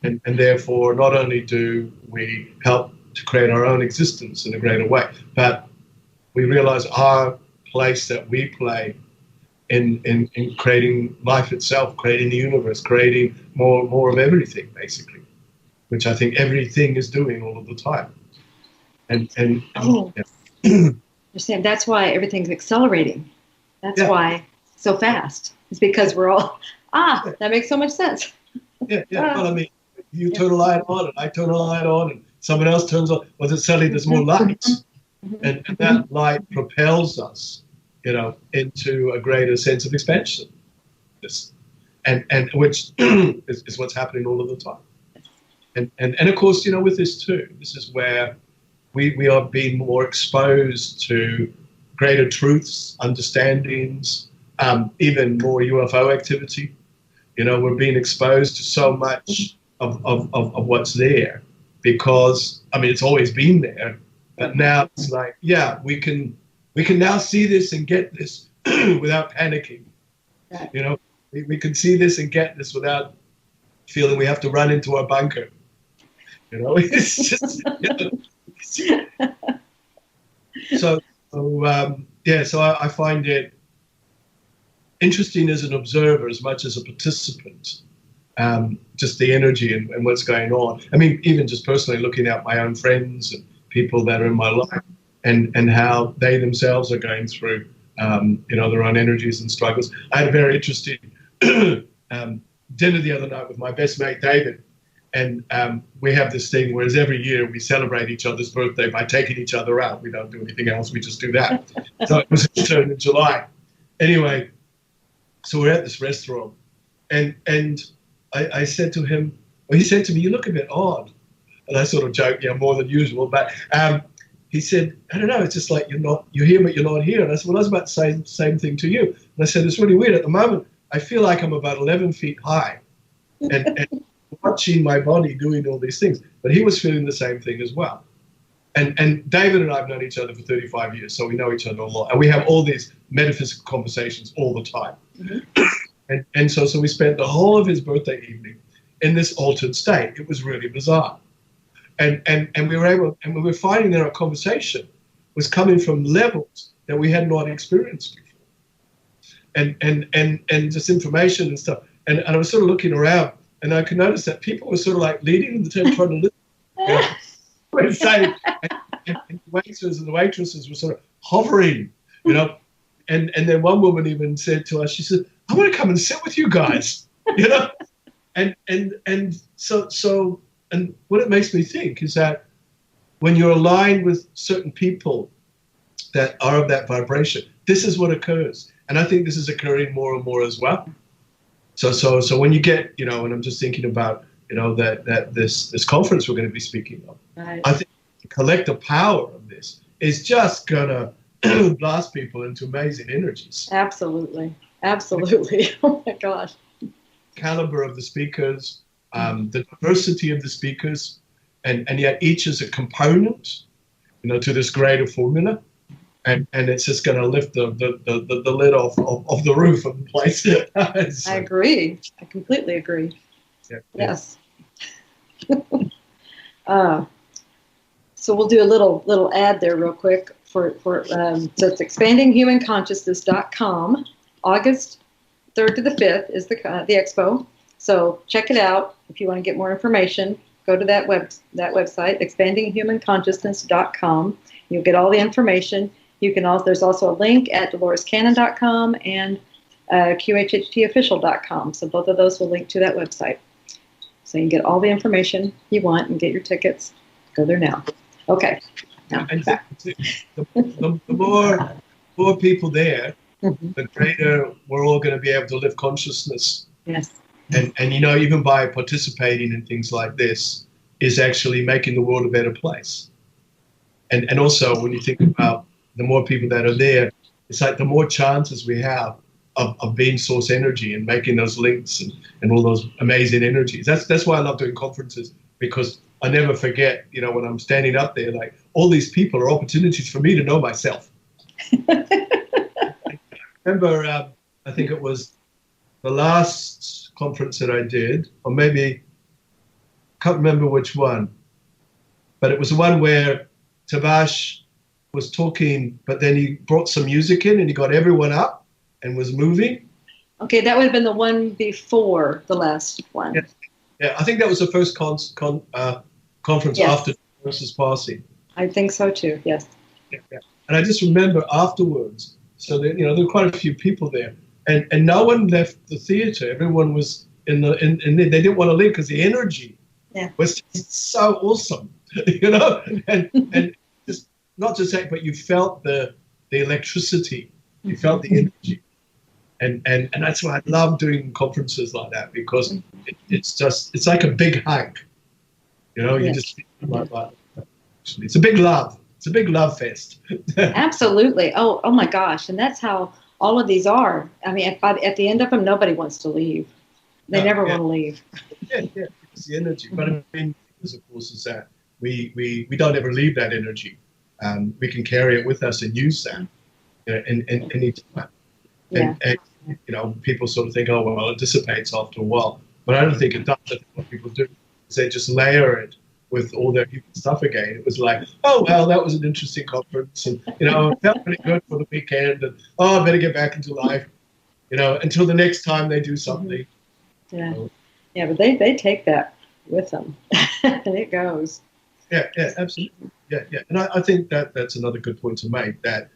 And therefore, not only do we help to create our own existence in a greater way, but we realize our place that we play in creating life itself, creating the universe, creating more of everything, basically, which I think everything is doing all of the time. You're saying that's why everything's accelerating. That's why so fast. It's because we're all, that makes so much sense. Yeah. Well, I mean, you turn a light on and I turn a light on and someone else turns on, well, then suddenly there's more light. And that light propels us, into a greater sense of expansion. And which is what's happening all of the time. And of course, with this too, this is where we are being more exposed to greater truths, understandings, even more UFO activity. We're being exposed to so much of what's there because, I mean, it's always been there, but now it's like, we can now see this and get this without panicking. We can see this and get this without feeling we have to run into our bunker. It's just, So I find it interesting as an observer as much as a participant, just the energy and what's going on. I mean, even just personally looking at my own friends and people that are in my life and how they themselves are going through, their own energies and struggles. I had a very interesting dinner the other night with my best mate, David. And we have this thing, whereas every year we celebrate each other's birthday by taking each other out. We don't do anything else. We just do that. So it was his turn in July. Anyway, so we're at this restaurant. And I said to him, he said to me, you look a bit odd. And I sort of joked, more than usual. But he said, I don't know, it's just like you're here, but you're not here. And I said, well, I was about to say the same thing to you. And I said, it's really weird. At the moment, I feel like I'm about 11 feet high. And watching my body doing all these things. But he was feeling the same thing as well. And David and I have known each other for 35 years, so we know each other a lot. And we have all these metaphysical conversations all the time. And so we spent the whole of his birthday evening in this altered state. It was really bizarre. And we were finding that our conversation was coming from levels that we had not experienced before. And just information and stuff. And I was sort of looking around, and I could notice that people were sort of like leading the table, trying to listen. And the waiters and the waitresses were sort of hovering, and then one woman even said to us, she said, "I want to come and sit with you guys," and so what it makes me think is that when you're aligned with certain people that are of that vibration, this is what occurs, and I think this is occurring more and more as well. So when you get, and I'm just thinking about, that this conference we're going to be speaking of, right. I think the collective power of this is just going to blast people into amazing energies. Absolutely. Oh my gosh. Caliber of the speakers, the diversity of the speakers, and yet each is a component, to this greater formula. And it's just going to lift the lid off the roof of the place. I agree. I completely agree. Yeah, yes. So we'll do a little ad there real quick so it's expandinghumanconsciousness.com. August 3rd to the 5th is the expo. So check it out. If you want to get more information, go to that website, expandinghumanconsciousness.com. You'll get all the information. You can also, there's also a link at dolorescannon.com and qhhtofficial.com. So both of those will link to that website. So you can get all the information you want and get your tickets. Go there now. Okay. Now back. The more people there, the greater we're all going to be able to lift consciousness. Yes. And even by participating in things like this is actually making the world a better place. And also when you think about the more people that are there, it's like the more chances we have of being source energy and making those links and all those amazing energies. That's why I love doing conferences, because I never forget, when I'm standing up there, like all these people are opportunities for me to know myself. I remember, I think it was the last conference that I did, or maybe, can't remember which one, but it was the one where Tabash was talking, but then he brought some music in and he got everyone up and was moving. Okay, that would have been the one before the last one. Yeah, I think that was the first conference after Taba's passing. I think so too, yes. Yeah. And I just remember afterwards, so there were quite a few people there, and no one left the theater. Everyone was in they didn't want to leave because the energy was just so awesome, and just not just that, but you felt the electricity, you felt the energy, and that's why I love doing conferences like that, because it's like a big hug, you just like it's a big love. It's a big love fest. Absolutely. Oh my gosh. And that's how all of these are. I mean, at the end of them, nobody wants to leave. They never want to leave. Yeah, it's the energy. But I mean, of course, is that we don't ever leave that energy. We can carry it with us and use that in any time. And people sort of think, oh, well, it dissipates after a while. But I don't think it does. I think what people do is they just layer it with all their human stuff again. It was like, oh, well, that was an interesting conference. And, it felt pretty good for the weekend. And, I better get back into life, until the next time they do something. Yeah. Yeah, but they take that with them. And it goes. Yeah, absolutely. Yeah. And I think that's another good point to make, that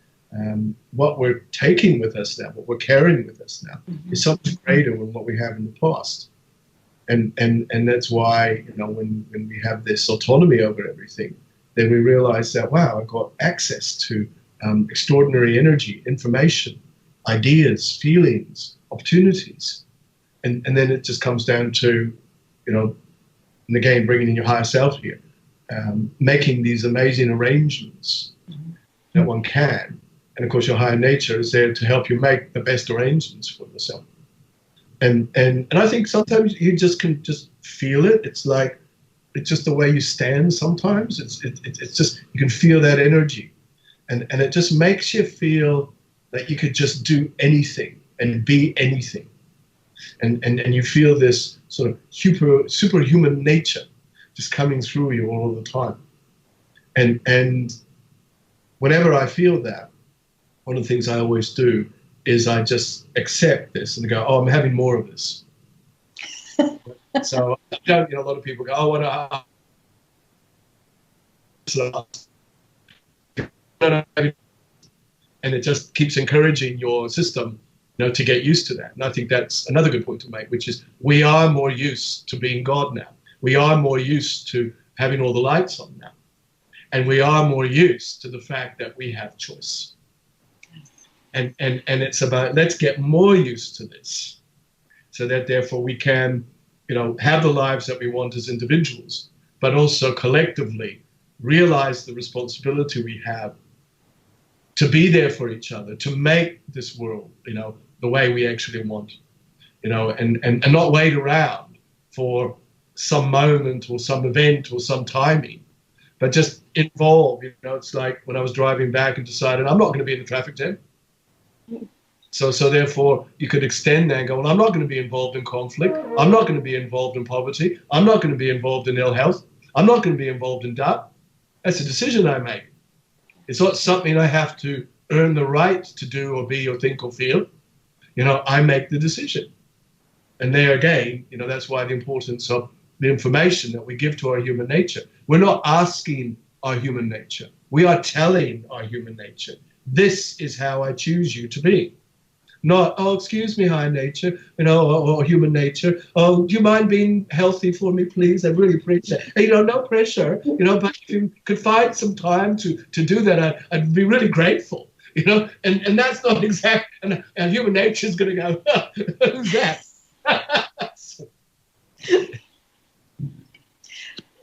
what we're taking with us now, what we're carrying with us now, is so much greater than what we have in the past. And that's why, when we have this autonomy over everything, then we realize that, wow, I've got access to extraordinary energy, information, ideas, feelings, opportunities. And then it just comes down to, and again, bringing in your higher self here, making these amazing arrangements that one can. And of course, your higher nature is there to help you make the best arrangements for yourself. And I think sometimes you just can just feel it. It's like it's just the way you stand sometimes. It's just, you can feel that energy. And it just makes you feel that you could just do anything and be anything. And you feel this sort of superhuman nature just coming through you all the time. And whenever I feel that, one of the things I always do is I just accept this and go, oh, I'm having more of this. So, a lot of people go, oh, what and it just keeps encouraging your system, to get used to that. And I think that's another good point to make, which is we are more used to being God now. We are more used to having all the lights on now. And we are more used to the fact that we have choice. And it's about, let's get more used to this so that therefore we can, have the lives that we want as individuals, but also collectively realize the responsibility we have to be there for each other, to make this world, the way we actually want, and not wait around for some moment or some event or some timing, but just involve. It's like when I was driving back and decided I'm not going to be in the traffic jam. So therefore you could extend that and go, well, I'm not going to be involved in conflict. I'm not going to be involved in poverty. I'm not going to be involved in ill health. I'm not going to be involved in doubt. That's a decision I make. It's not something I have to earn the right to do or be or think or feel. I make the decision. And there again, that's why the importance of the information that we give to our human nature. We're not asking our human nature. We are telling our human nature, this is how I choose you to be. Not, oh, excuse me, high nature, or human nature. Oh, do you mind being healthy for me, please? I really appreciate it. No pressure, but if you could find some time to do that, I'd be really grateful, and that's not exact. And human nature is going to go, oh, who's that?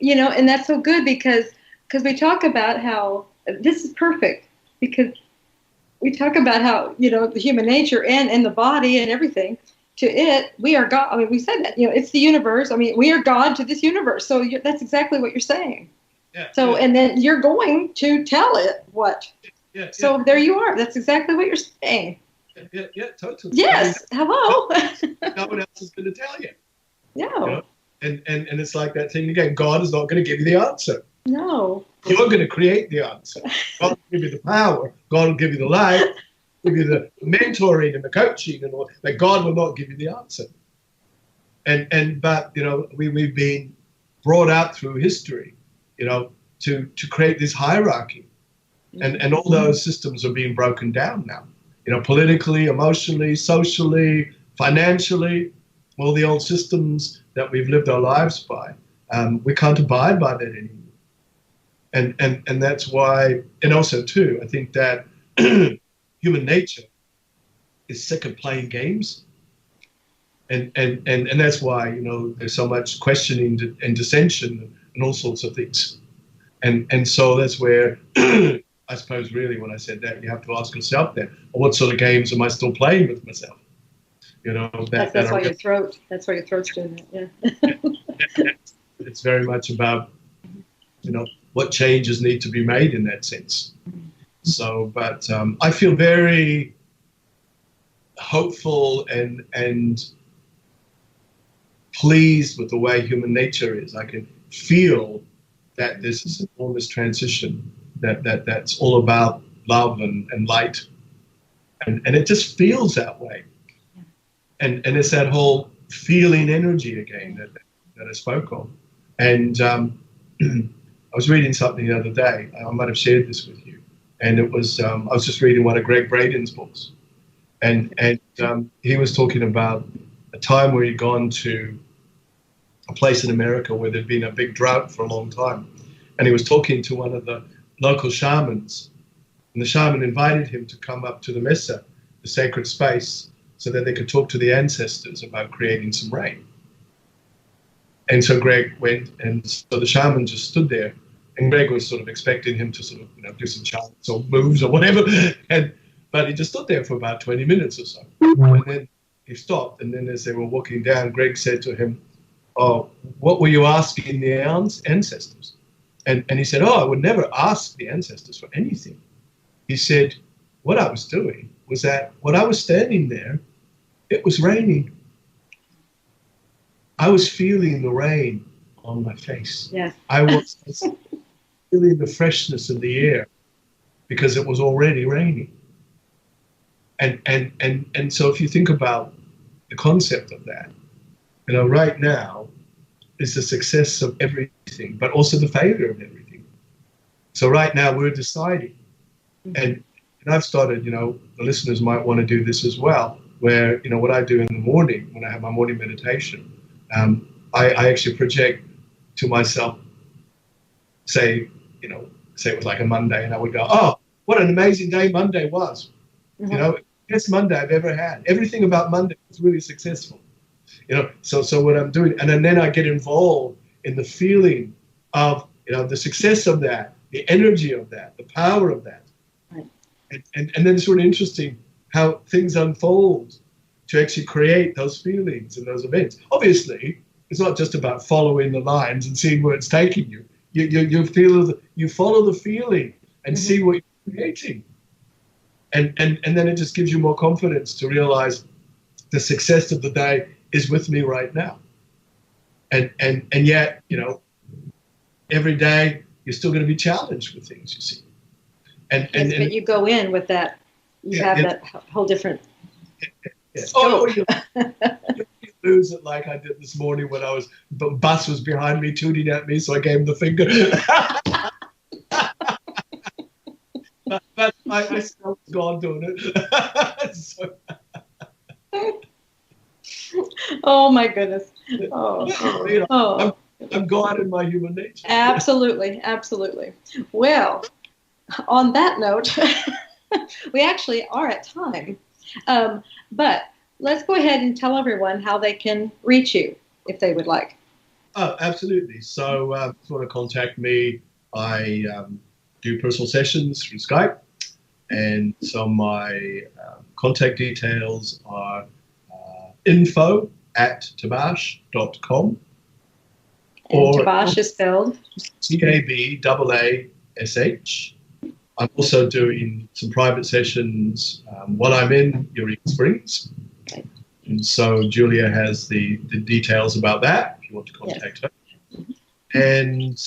And that's so good because we talk about how this is perfect because we talk about how, the human nature and the body and everything, to it, we are God. I mean, we said that, it's the universe. I mean, we are God to this universe. So that's exactly what you're saying. Yeah, so, yeah. And then you're going to tell it what. Yeah, so there you are. That's exactly what you're saying. Yeah, totally. Yes. Hello. No one else is going to tell you. No. And it's like that thing again. God is not going to give you the answer. No. You're going to create the answer. God will give you the power. God will give you the life, give you the mentoring and the coaching and all. But God will not give you the answer. But we've been brought out through history, to create this hierarchy, and all those systems are being broken down now. Politically, emotionally, socially, financially, all the old systems that we've lived our lives by, we can't abide by that anymore. And that's why, and also too, I think that human nature is sick of playing games, and that's why there's so much questioning and dissension and all sorts of things, and so that's where I suppose really when I said that you have to ask yourself then, well, what sort of games am I still playing with myself? That's why your throat. That's why your throat's doing that. Yeah. It's very much about what changes need to be made in that sense. So, but I feel very hopeful and pleased with the way human nature is. I can feel that this is an enormous transition, that's all about love and light. And it just feels that way. And it's that whole feeling energy again that I spoke of. And I was reading something the other day. I might have shared this with you. And it was, I was just reading one of Greg Braden's books. And he was talking about a time where he'd gone to a place in America where there'd been a big drought for a long time. And he was talking to one of the local shamans. And the shaman invited him to come up to the mesa, the sacred space, so that they could talk to the ancestors about creating some rain. And so Greg went, and so the shaman just stood there, and Greg was sort of expecting him to sort of, do some chants or moves or whatever, but he just stood there for about 20 minutes or so. And then he stopped, and then as they were walking down, Greg said to him, oh, what were you asking the ancestors? And he said, oh, I would never ask the ancestors for anything. He said, what I was doing was that when I was standing there, it was raining. I was feeling the rain on my face. Yes. I was feeling the freshness of the air because it was already raining. And so if you think about the concept of that, you know, right now is the success of everything, but also the failure of everything. So right now we're deciding, and I've started, you know, the listeners might want to do this as well, where, you know, what I do in the morning when I have my morning meditation, I actually project to myself, say it was like a Monday, and I would go, oh, what an amazing day Monday was. You know, best Monday I've ever had. Everything about Monday was really successful. You know, so what I'm doing, and then I get involved in the feeling of, you know, the success of that, the energy of that, the power of that. Right. And then it's really interesting how things unfold to actually create those feelings and those events. Obviously, it's not just about following the lines and seeing where it's taking you. You follow the feeling and see what you're creating. And then it just gives you more confidence to realize the success of the day is with me right now. And yet, you know, every day you're still going to be challenged with things, you see. But you go in with that, you have that whole different scope. Oh, you lose it like I did this morning when the bus was behind me tooting at me, so I gave him the finger. but I still was gone doing it. So. Oh my goodness. Oh. I'm God in my human nature. Absolutely. Well, on that note, we actually are at time. But let's go ahead and tell everyone how they can reach you if they would like. Oh, absolutely. So if you want to contact me, I do personal sessions through Skype. And so my contact details are info@tabash.com. And Tabash is spelled TABAASH. I'm also doing some private sessions while I'm in Eureka Springs. Okay. And so Julia has the details about that if you want to contact her. And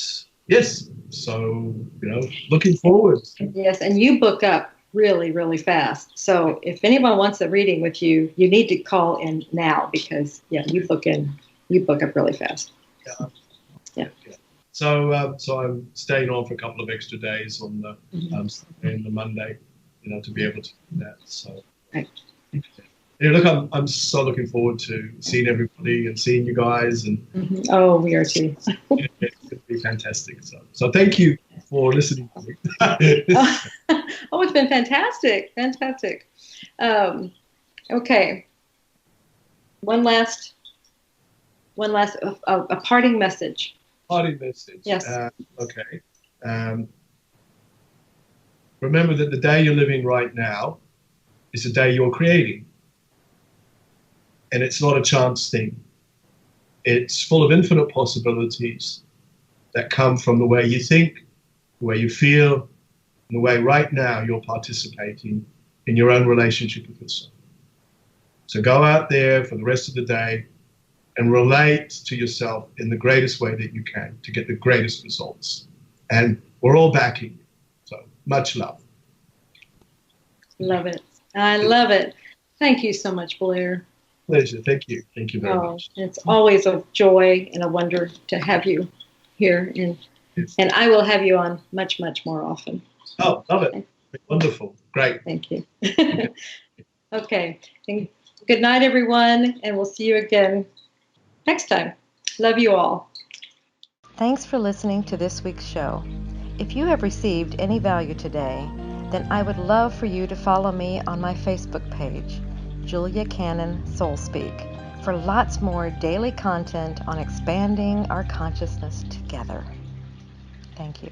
yes, so, you know, looking forward. Yes, and you book up really, really fast. So if anyone wants a reading with you, you need to call in now because, you book up really fast. Yeah. So I'm staying on for a couple of extra days on the Sunday and the Monday, you know, to be able to do that. So, right. Look, I'm so looking forward to seeing everybody and seeing you guys, and oh, we are too. It's going to be fantastic. So thank you for listening to me. Oh, it's been fantastic. Okay. One last a parting message. Parting message. Yes. Okay. Remember that the day you're living right now is the day you're creating. And it's not a chance thing. It's full of infinite possibilities that come from the way you think, the way you feel, and the way right now you're participating in your own relationship with yourself. So go out there for the rest of the day and relate to yourself in the greatest way that you can to get the greatest results. And we're all backing you. So much love. Love it. I love it. Thank you so much, Blair. Pleasure. Thank you. Thank you very much. It's always a joy and a wonder to have you here. And I will have you on much, much more often. Oh, love it. Wonderful. Great. Thank you. Okay. And good night, everyone. And we'll see you again next time. Love you all. Thanks for listening to this week's show. If you have received any value today, then I would love for you to follow me on my Facebook page, Julia Cannon Soul Speak, for lots more daily content on expanding our consciousness together. Thank you.